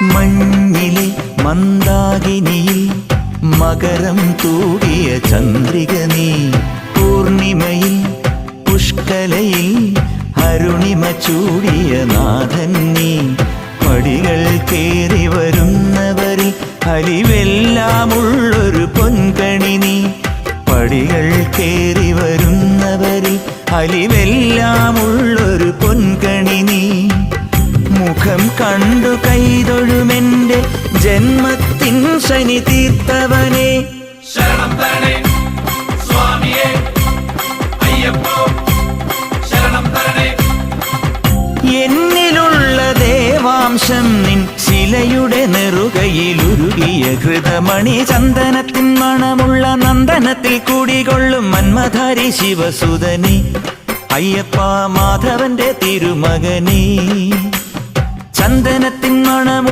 മഞ്ഞിലെ മന്ദാകിനിയിൽ മകരം തൂകിയ ചന്ദ്രിക നീ, പൂർണിമയിൽ പുഷ്കലയിൽ അരുണിമ ചൂടിയ നാഥൻ നീ. പടികൾ കേറി വരുന്നവരിൽ അലിവെല്ലാമുള്ളൊരു പൊൻകണി നീ. പടികൾ കേറി വരുന്നവരിൽ അലിവെല്ലാമുള്ളൊരു പൊൻകണി നീ. മുഖം കണ്ടു കൈതൊഴുമെന്റെ ജന്മത്തിൻ ശനി തീർത്തവനെ. ശരണം തരണേ സ്വാമിയേ അയ്യപ്പോ, ശരണം തരണേ. എന്നിലുള്ള ദേവാംശം നിൻ ശിലയുടെ നെറുകയിലുരുകിയ ഹൃതമണി. ചന്ദനത്തിൻ മണമുള്ള നന്ദനത്തിൽ കൂടികൊള്ളും മന്മധാരി ശിവസുതനി. അയ്യപ്പ മാധവന്റെ തിരുമകനീ. ചന്ദനത്തിൻ മണം